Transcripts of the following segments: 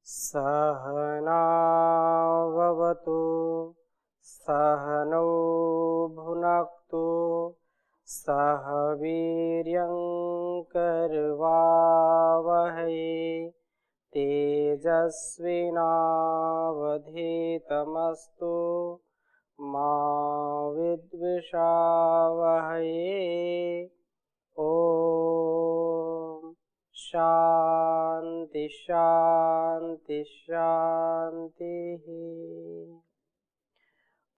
सहनाववतु सहनौ भुनक्तु सह वीर्यं करवावहै तेजस्विनावधीतमस्तु मा विद्विषावहै। ओम शांति शांति शांति।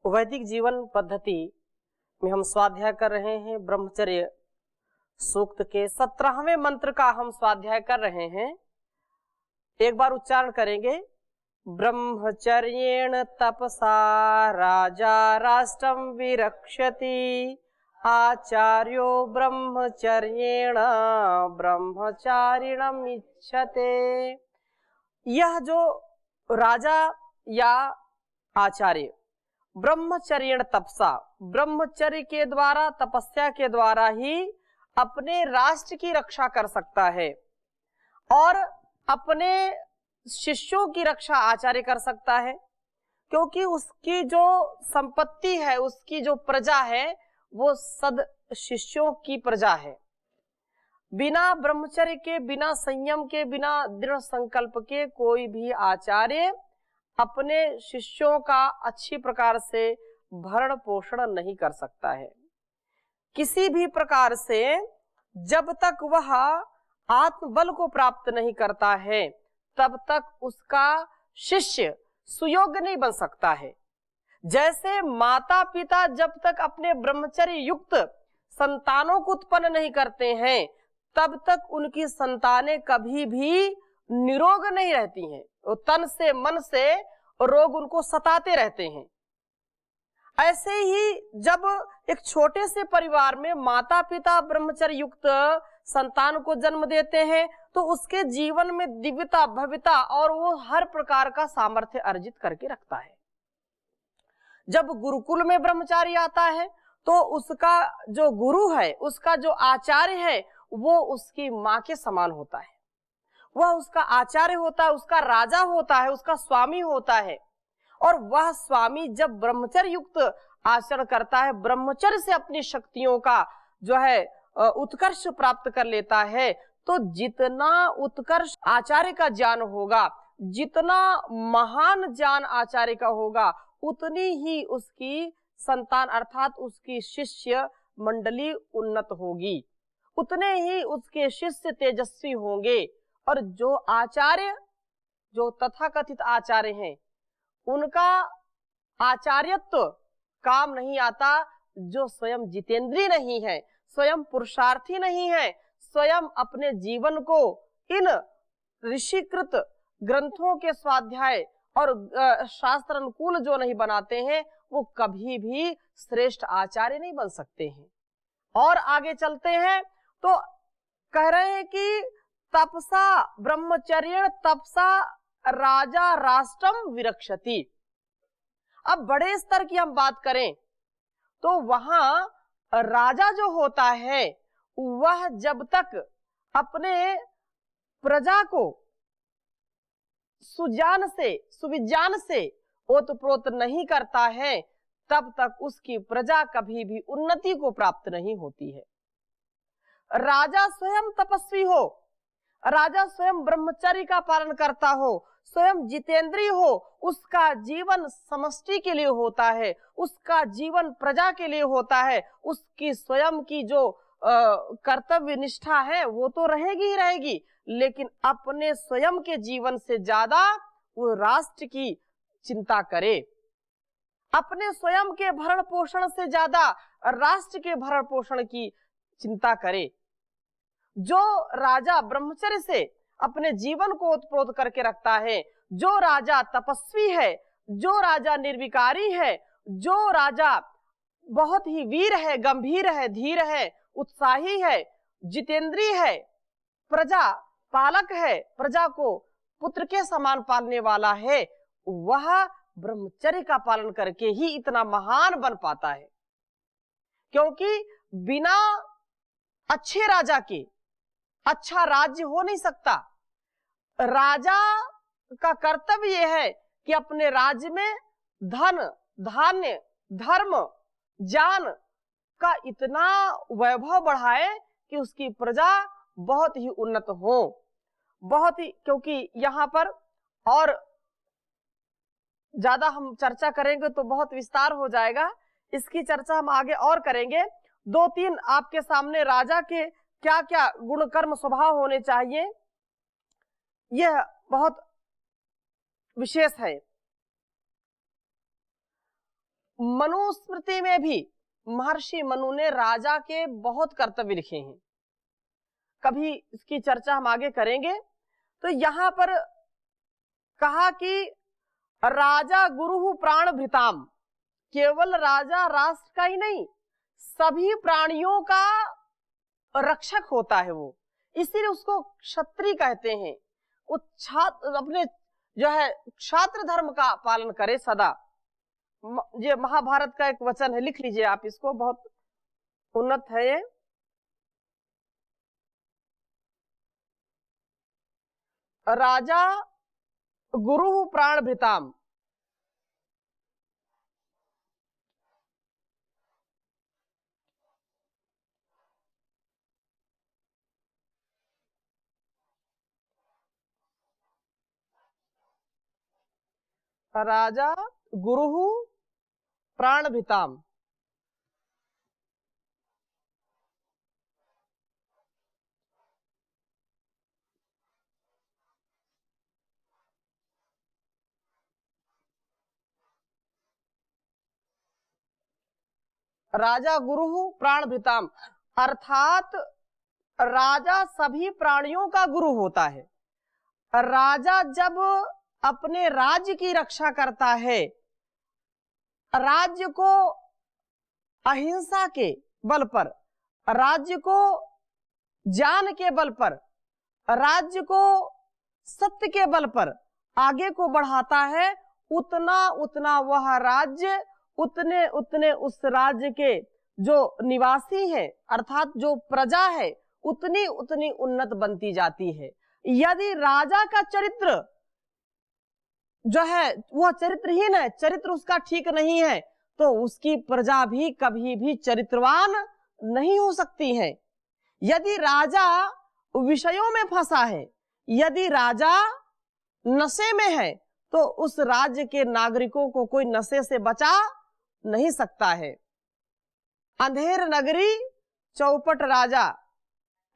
वैदिक जीवन पद्धति में हम स्वाध्याय कर रहे हैं। ब्रह्मचर्य सूक्त के 17वें मंत्र का हम स्वाध्याय कर रहे हैं। एक बार उच्चारण करेंगे। ब्रह्मचर्येण तपसा राजा राष्ट्रं विरक्षति आचार्यो ब्रह्मचर्येण ब्रह्मचारिणम् इच्छते। यह जो राजा या आचार्य ब्रह्मचर्येण तपसा, ब्रह्मचर्य के द्वारा, तपस्या के द्वारा ही अपने राष्ट्र की रक्षा कर सकता है और अपने शिष्यों की रक्षा आचार्य कर सकता है, क्योंकि उसकी जो संपत्ति है, उसकी जो प्रजा है, वो सद शिष्यों की प्रजा है। बिना ब्रह्मचर्य के, बिना संयम के, बिना दृढ़ संकल्प के कोई भी आचार्य अपने शिष्यों का अच्छी प्रकार से भरण पोषण नहीं कर सकता है। किसी भी प्रकार से जब तक वह आत्मबल को प्राप्त नहीं करता है तब तक उसका शिष्य सुयोग्य नहीं बन सकता है। जैसे माता पिता जब तक अपने ब्रह्मचर्य युक्त संतानों को उत्पन्न नहीं करते हैं तब तक उनकी संतानें कभी भी निरोग नहीं रहती हैं। वो तन से मन से रोग उनको सताते रहते हैं। ऐसे ही जब एक छोटे से परिवार में माता पिता ब्रह्मचर्य युक्त संतान को जन्म देते हैं तो उसके जीवन में दिव्यता, भव्यता और वो हर प्रकार का सामर्थ्य अर्जित करके रखता है। जब गुरुकुल में ब्रह्मचारी आता है तो उसका जो गुरु है, उसका जो आचार्य है, वो उसकी माँ के समान होता है। वह उसका आचार्य होता है, उसका राजा होता है, उसका स्वामी होता है। और वह स्वामी जब ब्रह्मचर्य युक्त आचरण करता है, ब्रह्मचर्य से अपनी शक्तियों का जो है उत्कर्ष प्राप्त कर लेता है, तो जितना उत्कर्ष आचार्य का ज्ञान होगा, जितना महान ज्ञान आचार्य का होगा, उतनी ही उसकी संतान अर्थात उसकी शिष्य मंडली उन्नत होगी, उतने ही उसके शिष्य तेजस्वी होंगे। और जो आचार्य, जो तथाकथित आचार्य हैं, उनका आचार्यत्व काम नहीं आता जो स्वयं जितेंद्रिय नहीं है, स्वयं पुरुषार्थी नहीं है, स्वयं अपने जीवन को इन ऋषिकृत ग्रंथों के स्वाध्याय और शास्त्र अनुकूल जो नहीं बनाते हैं, वो कभी भी श्रेष्ठ आचार्य नहीं बन सकते हैं। और आगे चलते हैं तो कह रहे हैं कि तपसा ब्रह्मचर्य तपसा राजा राष्ट्रम विरक्षति। अब बड़े स्तर की हम बात करें तो वहां राजा जो होता है वह जब तक अपने प्रजा को सुजान से, सुविज्ञान से ओतप्रोत नहीं करता है तब तक उसकी प्रजा कभी भी उन्नति को प्राप्त नहीं होती है। राजा स्वयं तपस्वी हो, राजा स्वयं ब्रह्मचर्य का पालन करता हो, स्वयं जितेंद्रिय हो, उसका जीवन समष्टि के लिए होता है, उसका जीवन प्रजा के लिए होता है, उसकी स्वयं की जो कर्तव्य निष्ठा है वो तो रहेगी ही रहेगी, लेकिन अपने स्वयं के जीवन से ज्यादा वो राष्ट्र की चिंता करे, अपने स्वयं के भरण पोषण से ज्यादा राष्ट्र के भरण पोषण की चिंता करे। जो राजा ब्रह्मचर्य से अपने जीवन को ओतप्रोत करके रखता है, जो राजा तपस्वी है, जो राजा निर्विकारी है, जो राजा बहुत ही वीर है, गंभीर है, धीर है, उत्साही है, जितेंद्रिय है, प्रजा पालक है, प्रजा को पुत्र के समान पालने वाला है, वह ब्रह्मचर्य का पालन करके ही इतना महान बन पाता है। क्योंकि बिना अच्छे राजा के अच्छा राज्य हो नहीं सकता। राजा का कर्तव्य यह है कि अपने राज्य में धन, धान्य, धर्म, ज्ञान का इतना वैभव बढ़ाए कि उसकी प्रजा बहुत ही उन्नत हो, बहुत ही, क्योंकि यहाँ पर और ज्यादा हम चर्चा करेंगे तो बहुत विस्तार हो जाएगा, इसकी चर्चा हम आगे और करेंगे। 2-3 आपके सामने राजा के क्या क्या गुण कर्म स्वभाव होने चाहिए, यह बहुत विशेष है। मनुस्मृति में भी महर्षि मनु ने राजा के बहुत कर्तव्य लिखे हैं, कभी इसकी चर्चा हम आगे करेंगे। तो यहाँ पर कहा कि राजा गुरु प्राण भृताम, केवल राजा राष्ट्र का ही नहीं सभी प्राणियों का रक्षक होता है वो, इसीलिए उसको क्षत्रिय कहते हैं। वो छात्र अपने जो है क्षात्र धर्म का पालन करे सदा। ये महाभारत का एक वचन है, लिख लीजिए आप इसको, बहुत उन्नत है ये। राजा गुरु प्राण भृताम, राजा गुरु प्राण भृताम। राजा गुरु प्राण भृताम अर्थात राजा सभी प्राणियों का गुरु होता है। राजा जब अपने राज्य की रक्षा करता है, राज्य को अहिंसा के बल पर, राज्य को ज्ञान के बल पर, राज्य को सत्य के बल पर आगे को बढ़ाता है, उतना उतना वह राज्य, उतने उतने उस राज्य के जो निवासी हैं अर्थात जो प्रजा है उतनी उतनी उन्नत बनती जाती है। यदि राजा का चरित्र जो है वह चरित्रहीन है, चरित्र उसका ठीक नहीं है, तो उसकी प्रजा भी कभी भी चरित्रवान नहीं हो सकती है। यदि राजा विषयों में फंसा है, यदि राजा नशे में है, तो उस राज्य के नागरिकों को कोई नशे से बचा नहीं सकता है। अंधेर नगरी चौपट राजा,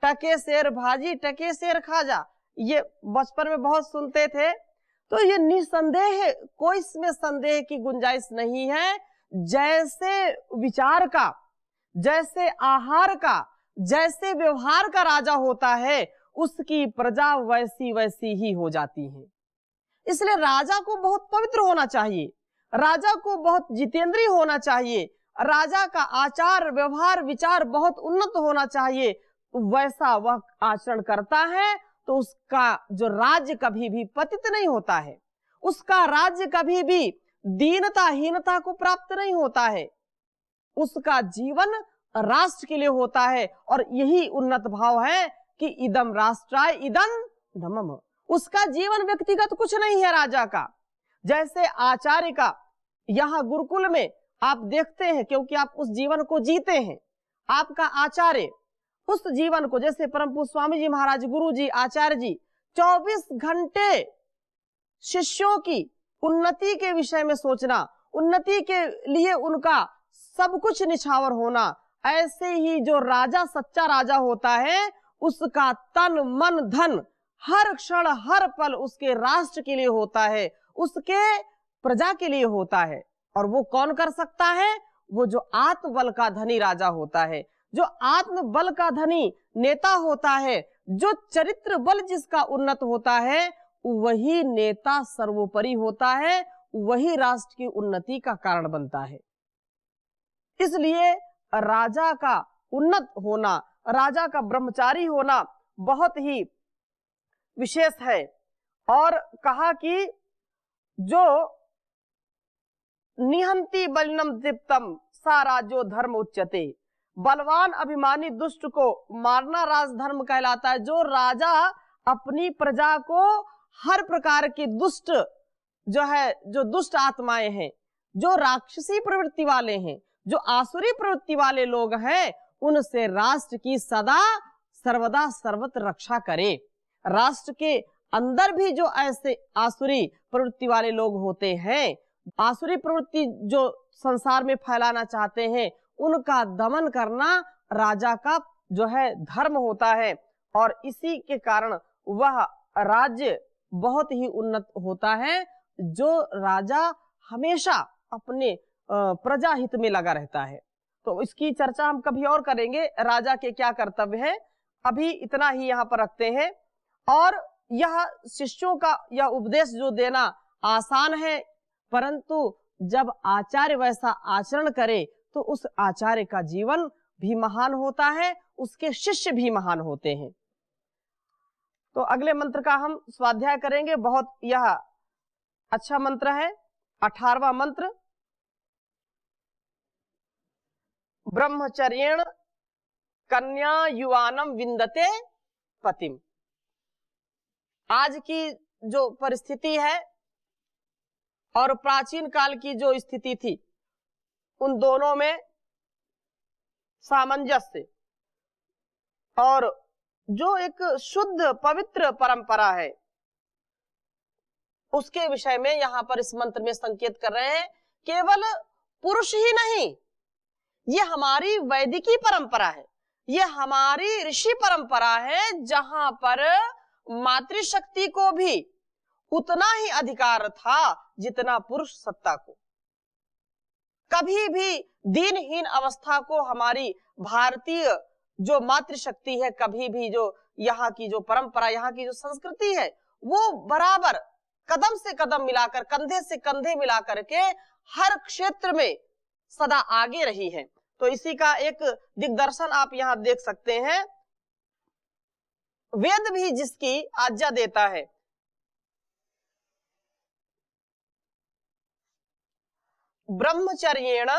टके शेर भाजी टके शेर खाजा, ये बचपन में बहुत सुनते थे। तो ये निसंदेह, कोई इसमें संदेह की गुंजाइश नहीं है। जैसे विचार का, जैसे आहार का, जैसे व्यवहार का राजा होता है, उसकी प्रजा वैसी वैसी ही हो जाती है। इसलिए राजा को बहुत पवित्र होना चाहिए, राजा को बहुत जितेंद्रिय होना चाहिए, राजा का आचार व्यवहार विचार बहुत उन्नत होना चाहिए। वैसा वह आचरण करता है तो उसका जो राज्य कभी भी पतित नहीं होता है, उसका राज्य कभी भी दीनता हीनता को प्राप्त नहीं होता है, उसका जीवन राष्ट्र के लिए होता है। और यही उन्नत भाव है कि इदम राष्ट्राय इदम धर्मम, उसका जीवन व्यक्तिगत कुछ नहीं है राजा का। जैसे आचार्य का यहाँ गुरुकुल में आप देखते हैं, क्योंकि आप उस जीवन को जीते हैं, आपका आचार्य उस जीवन को, जैसे परम पूज्य स्वामी जी महाराज गुरु जी आचार्य जी 24 घंटे शिष्यों की उन्नति के विषय में सोचना, उन्नति के लिए उनका सब कुछ निछावर होना। ऐसे ही जो राजा सच्चा राजा होता है, उसका तन मन धन हर क्षण हर पल उसके राष्ट्र के लिए होता है, उसके प्रजा के लिए होता है। और वो कौन कर सकता है? वो जो आत्मबल का धनी राजा होता है, जो आत्मबल का धनी नेता होता है, जो चरित्र बल जिसका उन्नत होता है, वही नेता सर्वोपरि होता है, वही राष्ट्र की उन्नति का कारण बनता है। इसलिए राजा का उन्नत होना, राजा का ब्रह्मचारी होना बहुत ही विशेष है। और कहा कि जो निहंती बलिनम दीप्तम सा राजो धर्म उच्यते, बलवान अभिमानी दुष्ट को मारना राजधर्म कहलाता है। जो राजा अपनी प्रजा को हर प्रकार की दुष्ट जो दुष्ट आत्माएं हैं, जो राक्षसी प्रवृत्ति वाले हैं, जो आसुरी प्रवृत्ति वाले लोग हैं, उनसे राष्ट्र की सदा सर्वदा सर्वत्र रक्षा करे। राष्ट्र के अंदर भी जो ऐसे आसुरी प्रवृत्ति वाले लोग होते हैं, आसुरी प्रवृत्ति जो संसार में फैलाना चाहते हैं, उनका दमन करना राजा का जो है धर्म होता है। और इसी के कारण वह राज्य बहुत ही उन्नत होता है, जो राजा हमेशा अपने प्रजा हित में लगा रहता है। तो इसकी चर्चा हम कभी और करेंगे, राजा के क्या कर्तव्य है। अभी इतना ही यहाँ पर रखते हैं। और यह शिष्यों का यह उपदेश जो देना आसान है, परंतु जब आचार्य वैसा आचरण करे तो उस आचार्य का जीवन भी महान होता है, उसके शिष्य भी महान होते हैं। तो अगले मंत्र का हम स्वाध्याय करेंगे। बहुत यह अच्छा मंत्र है, 18वां मंत्र। ब्रह्मचर्येण कन्या युवानम विंदते पतिम। आज की जो परिस्थिति है और प्राचीन काल की जो स्थिति थी, उन दोनों में सामंजस्य और जो एक शुद्ध पवित्र परंपरा है, उसके विषय में यहां पर इस मंत्र में संकेत कर रहे हैं। केवल पुरुष ही नहीं, ये हमारी वैदिकी परंपरा है, ये हमारी ऋषि परंपरा है, जहां पर मातृशक्ति को भी उतना ही अधिकार था जितना पुरुष सत्ता को। कभी भी दीनहीन अवस्था को हमारी भारतीय जो मातृशक्ति है, कभी भी जो यहाँ की जो परंपरा, यहाँ की जो संस्कृति है, वो बराबर कदम से कदम मिलाकर, कंधे से कंधे मिलाकर के हर क्षेत्र में सदा आगे रही है। तो इसी का एक दिग्दर्शन आप यहाँ देख सकते हैं। वेद भी जिसकी आज्ञा देता है, ब्रह्मचर्येण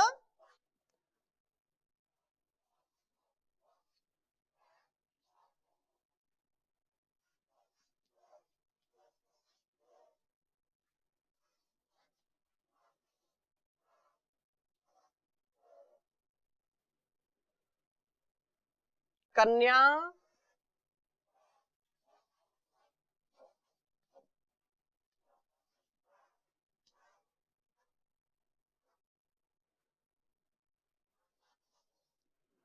कन्या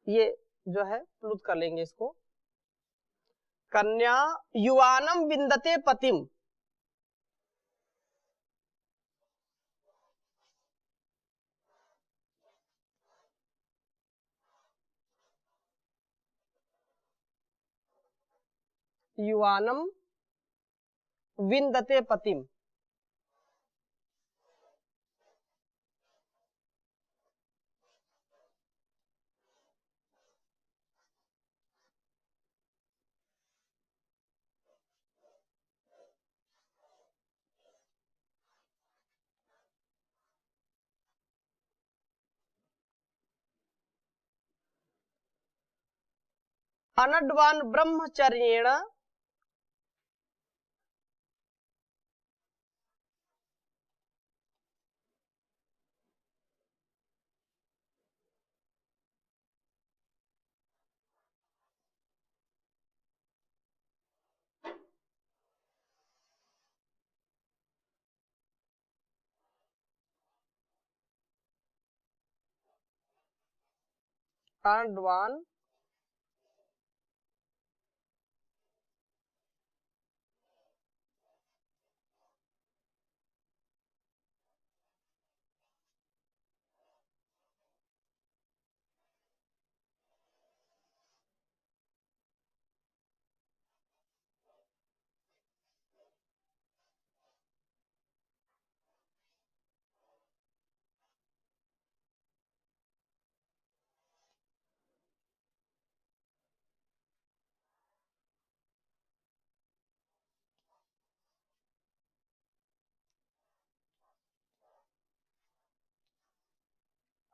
ये जो है प्लुत कर लेंगे इसको, कन्या युवानम विंदते पतिम। युवानम विंदते पतिम। अनड्वान ब्रह्मचर्येण अनड्वान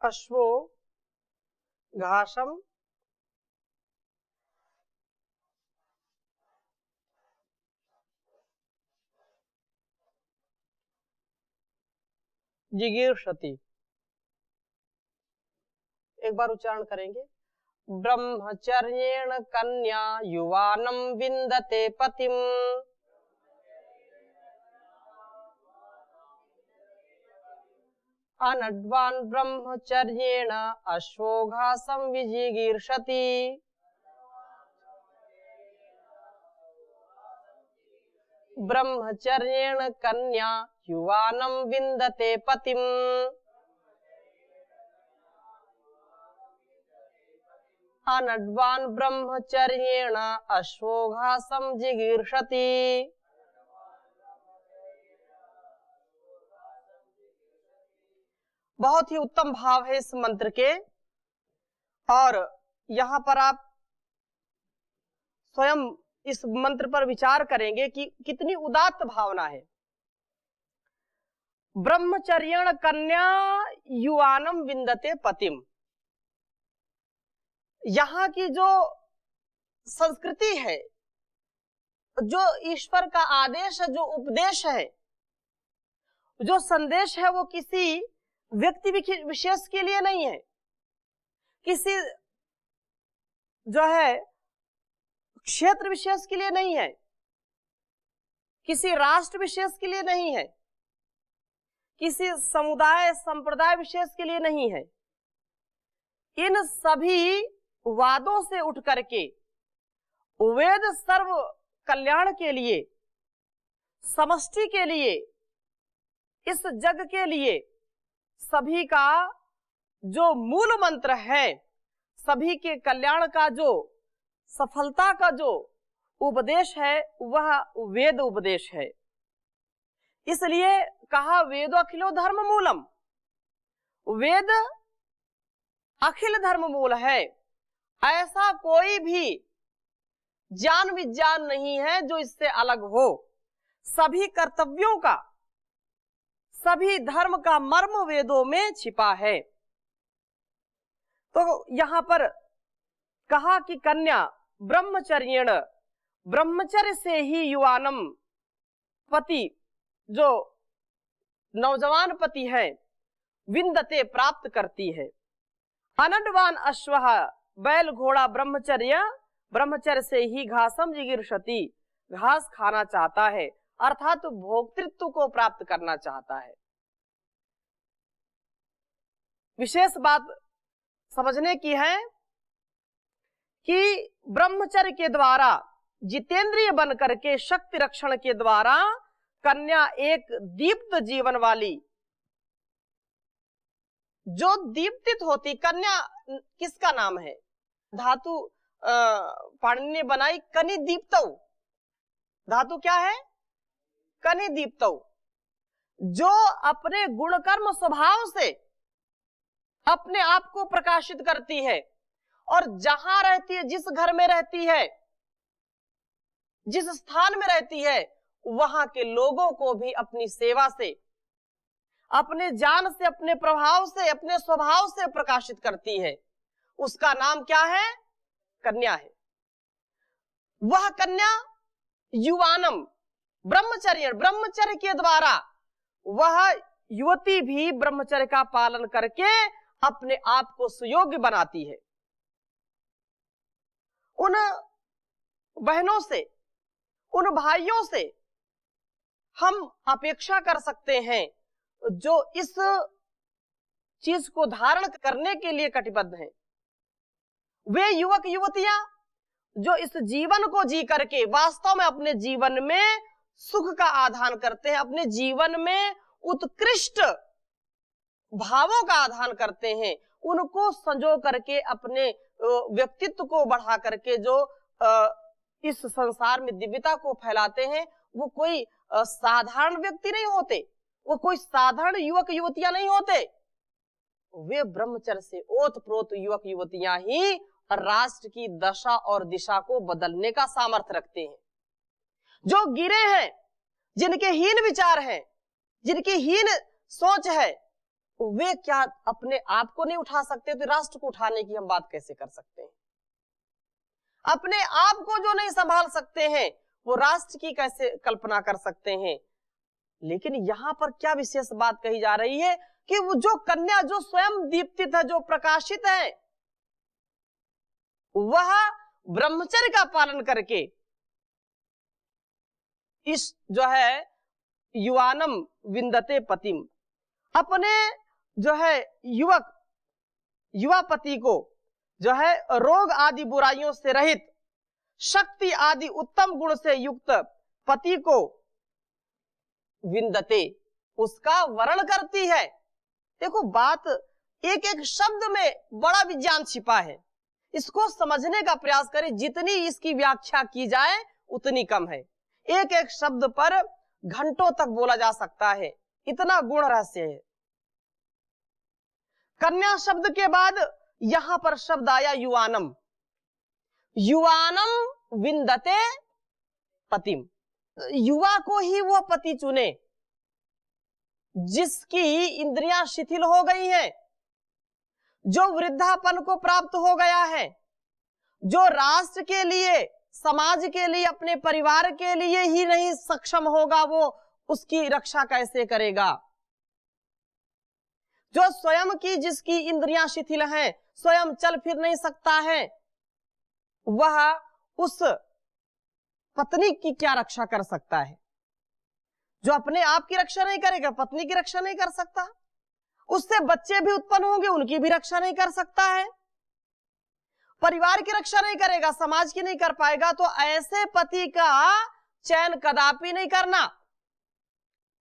अश्वो घासम जिगीर्षति। एक बार उच्चारण करेंगे। ब्रह्मचर्येण कन्या युवानं विन्दते पतिम। अनड्वान् ब्रह्मचर्येण अश्वोघासं विजिगीर्षति। ब्रह्मचर्येण कन्या युवानं विन्दते पतिम। अनड्वान् ब्रह्मचर्येण अश्वोघासं जिगीर्षति। बहुत ही उत्तम भाव है इस मंत्र के, और यहाँ पर आप स्वयं इस मंत्र पर विचार करेंगे कि कितनी उदात्त भावना है। ब्रह्मचर्येण कन्या युवानं विन्दते पतिम। यहाँ की जो संस्कृति है, जो ईश्वर का आदेश है, जो उपदेश है, जो संदेश है, वो किसी व्यक्ति विशेष के लिए नहीं है, किसी जो है क्षेत्र विशेष के लिए नहीं है, किसी राष्ट्र विशेष के लिए नहीं है, किसी समुदाय संप्रदाय विशेष के लिए नहीं है। इन सभी वादों से उठ करके वेद सर्व कल्याण के लिए, समष्टि के लिए, इस जग के लिए सभी का जो मूल मंत्र है, सभी के कल्याण का जो सफलता का जो उपदेश है, वह वेद उपदेश है। इसलिए कहा वेदो अखिलो धर्म मूलम। वेद अखिल धर्म मूल है। ऐसा कोई भी ज्ञान विज्ञान नहीं है जो इससे अलग हो। सभी कर्तव्यों का, सभी धर्म का मर्म वेदों में छिपा है। तो यहां पर कहा कि कन्या ब्रह्मचर्येण, ब्रह्मचर्य से ही युवानम पति, जो नौजवान पति है, विन्दते प्राप्त करती है। अनड्वान अश्वः, बैल घोड़ा ब्रह्मचर्य, ब्रह्मचर्य से ही घासम जिगीर्षति, घास खाना चाहता है, अर्थात भोक्तृत्व को प्राप्त करना चाहता है। विशेष बात समझने की है कि ब्रह्मचर्य के द्वारा, जितेंद्रिय बन करके शक्ति रक्षण के द्वारा कन्या एक दीप्त जीवन वाली, जो दीप्तित होती, कन्या किसका नाम है? धातु पाणिनि ने बनाई कनि दीप्तौ। धातु क्या है? कनि दीप्तौ। जो अपने गुणकर्म स्वभाव से अपने आप को प्रकाशित करती है, और जहां रहती है, जिस घर में रहती है, जिस स्थान में रहती है, वहां के लोगों को भी अपनी सेवा से, अपने ज्ञान से, अपने प्रभाव से, अपने स्वभाव से प्रकाशित करती है। उसका नाम क्या है? कन्या है। वह कन्या युवानम ब्रह्मचर्य, ब्रह्मचर्य के द्वारा वह युवती भी ब्रह्मचर्य का पालन करके अपने आप को सुयोग्य बनाती है। उन बहनों से, उन भाइयों से हम अपेक्षा कर सकते हैं जो इस चीज को धारण करने के लिए कटिबद्ध हैं। वे युवक युवतियां जो इस जीवन को जी करके वास्तव में अपने जीवन में सुख का आधान करते हैं, अपने जीवन में उत्कृष्ट भावों का आधान करते हैं, उनको संजो करके अपने व्यक्तित्व को बढ़ा करके जो इस संसार में दिव्यता को फैलाते हैं, वो कोई साधारण व्यक्ति नहीं होते, वो कोई साधारण युवक युवतियां नहीं होते। वे ब्रह्मचर्य से ओतप्रोत युवक युवतियां ही राष्ट्र की दशा और दिशा को बदलने का सामर्थ्य रखते हैं। जो गिरे हैं, जिनके हीन विचार हैं, जिनकी हीन सोच है, वे क्या अपने आप को नहीं उठा सकते, तो राष्ट्र को उठाने की हम बात कैसे कर सकते हैं? अपने आप को जो नहीं संभाल सकते हैं, वो राष्ट्र की कैसे कल्पना कर सकते हैं? लेकिन यहां पर क्या विशेष बात कही जा रही है? कि वो जो कन्या जो स्वयं दीप्तित है, जो प्रकाशित है, वह ब्रह्मचर्य का पालन करके इस जो है युवानम विंदते पतिम, अपने जो है युवा पति को जो है रोग आदि बुराइयों से रहित, शक्ति आदि उत्तम गुण से युक्त पति को विंदते, उसका वर्ण करती है। देखो बात एक एक शब्द में बड़ा विज्ञान छिपा है, इसको समझने का प्रयास करें। जितनी इसकी व्याख्या की जाए उतनी कम है। एक एक शब्द पर घंटों तक बोला जा सकता है, इतना गुण रहस्य है। कन्या शब्द के बाद यहां पर शब्द आया युवानम। युवानम विंदते पतिम, युवा को ही वो पति चुने जिसकी इंद्रियां शिथिल हो गई हैं, जो वृद्धापन को प्राप्त हो गया है, जो राष्ट्र के लिए, समाज के लिए, अपने परिवार के लिए ही नहीं सक्षम होगा, वो उसकी रक्षा कैसे करेगा। जो स्वयं की, जिसकी इंद्रियां शिथिल हैं, स्वयं चल फिर नहीं सकता है, वह उस पत्नी की क्या रक्षा कर सकता है। जो अपने आप की रक्षा नहीं करेगा, पत्नी की रक्षा नहीं कर सकता। उससे बच्चे भी उत्पन्न होंगे, उनकी भी रक्षा नहीं कर सकता है। परिवार की रक्षा नहीं करेगा, समाज की नहीं कर पाएगा। तो ऐसे पति का चयन कदापि नहीं करना।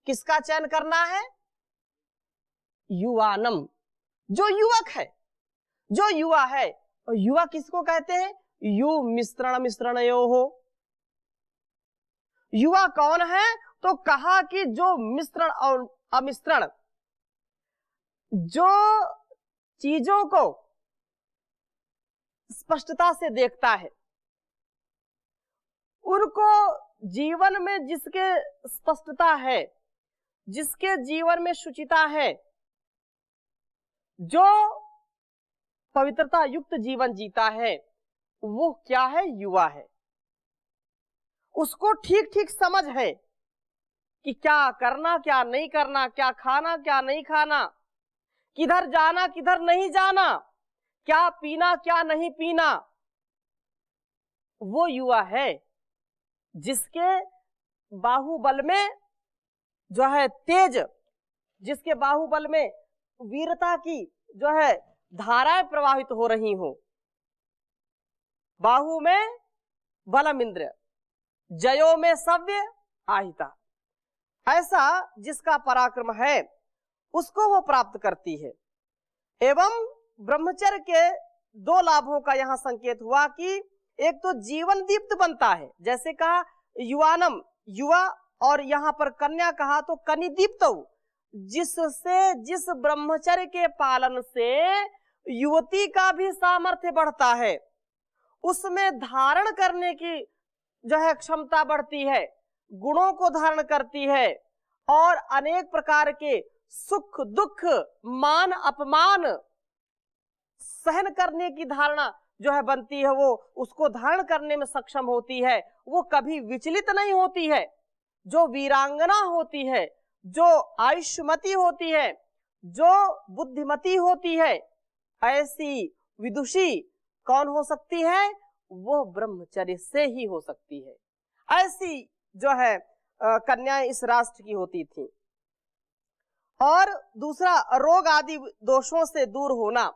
किसका चयन करना है? युवानम, जो युवक है, जो युवा है। और युवा किसको कहते हैं? यु मिश्रण मिश्रणयो हो। युवा कौन है? तो कहा कि जो मिश्रण और अमिश्रण, जो चीजों को स्पष्टता से देखता है, उनको जीवन में जिसके स्पष्टता है, जिसके जीवन में शुचिता है, जो पवित्रता युक्त जीवन जीता है, वो क्या है? युवा है। उसको ठीक ठीक समझ है कि क्या करना क्या नहीं करना, क्या खाना क्या नहीं खाना, किधर जाना किधर नहीं जाना, क्या पीना क्या नहीं पीना। वो युवा है जिसके बाहुबल में जो है तेज, जिसके बाहुबल में वीरता की जो है धाराएं प्रवाहित हो रही हो। बाहु में बलम इंद्र, जयो में सव्य आहिता। ऐसा जिसका पराक्रम है उसको वो प्राप्त करती है। एवं ब्रह्मचर्य के दो लाभों का यहाँ संकेत हुआ कि एक तो जीवन दीप्त बनता है, जैसे कहा युवानम युवा, और यहाँ पर कन्या कहा तो कनि दीप्त, जिससे, जिस ब्रह्मचर्य के पालन से युवती का भी सामर्थ्य बढ़ता है, उसमें धारण करने की जो है क्षमता बढ़ती है, गुणों को धारण करती है, और अनेक प्रकार के सुख दुख मान अपमान सहन करने की धारणा जो है बनती है, वो उसको धारण करने में सक्षम होती है। वो कभी विचलित नहीं होती है। जो वीरांगना होती है, जो आयुष्मती होती है, जो बुद्धिमती होती है, ऐसी विदुषी कौन हो सकती है? वो ब्रह्मचर्य से ही हो सकती है। ऐसी जो है कन्याएं इस राष्ट्र की होती थी। और दूसरा, रोग आदि दोषों से दूर होना,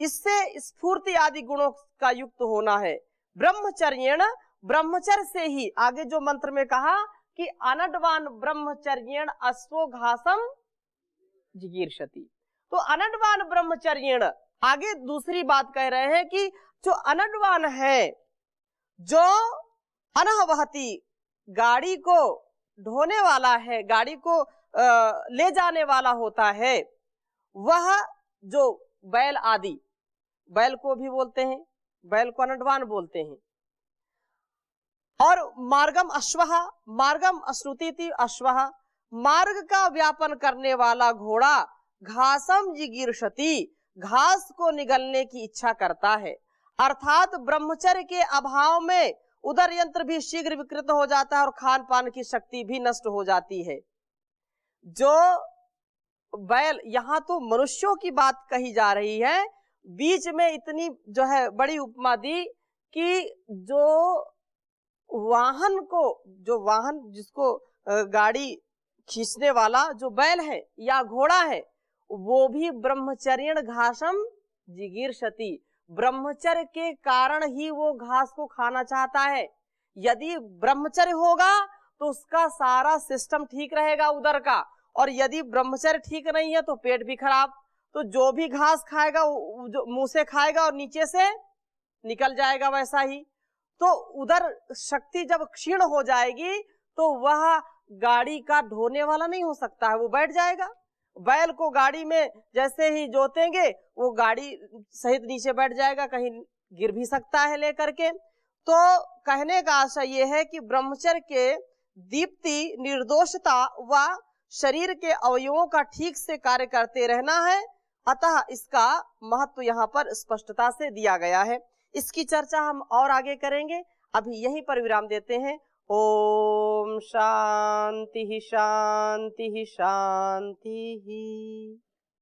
इससे स्फूर्ति आदि गुणों का युक्त होना है। ब्रह्मचर्येण, ब्रह्मचर्य से ही, आगे जो मंत्र में कहा कि अनडवान ब्रह्मचर्येण अश्वघासम जिगीर्षति, तो अनडवान ब्रह्मचर्येण, आगे दूसरी बात कह रहे हैं कि जो अनडवान है, जो अनहवहती, गाड़ी को ढोने वाला है, गाड़ी को ले जाने वाला होता है, वह जो बैल आदि, बैल को भी बोलते हैं, बैल को अनडवान बोलते हैं। और मार्गम अश्वः, मार्गम अश्रुतीति अश्वः, मार्ग का व्यापन करने वाला घोड़ा, घासम जिगीर्षति, घास को निगलने की इच्छा करता है। अर्थात ब्रह्मचर्य के अभाव में उदर यंत्र भी शीघ्र विकृत हो जाता है और खान पान की शक्ति भी नष्ट हो जाती है। जो बैल, यहाँ तो मनुष्यों की बात कही जा रही है, बीच में इतनी जो है बड़ी उपमा दी कि जो वाहन को, जो वाहन जिसको गाड़ी खींचने वाला जो बैल है या घोड़ा है, वो भी ब्रह्मचर्यण घासम जिगीर्षति, ब्रह्मचर्य के कारण ही वो घास को खाना चाहता है। यदि ब्रह्मचर्य होगा तो उसका सारा सिस्टम ठीक रहेगा उदर का, और यदि ब्रह्मचर्य ठीक नहीं है तो पेट भी खराब, तो जो भी घास खाएगा जो मुंह से खाएगा और नीचे से निकल जाएगा वैसा ही। तो उधर शक्ति जब क्षीण हो जाएगी तो वह गाड़ी का ढोने वाला नहीं हो सकता है, वो बैठ जाएगा। बैल को गाड़ी में जैसे ही जोतेंगे वो गाड़ी सहित नीचे बैठ जाएगा, कहीं गिर भी सकता है लेकर के। तो कहने का आशय ये है कि ब्रह्मचर्य के दीप्ति, निर्दोषता व शरीर के अवयवों का ठीक से कार्य करते रहना है, अतः इसका महत्व यहाँ पर स्पष्टता से दिया गया है। इसकी चर्चा हम और आगे करेंगे, अभी यहीं पर विराम देते हैं। ओम शांति शांति शांति।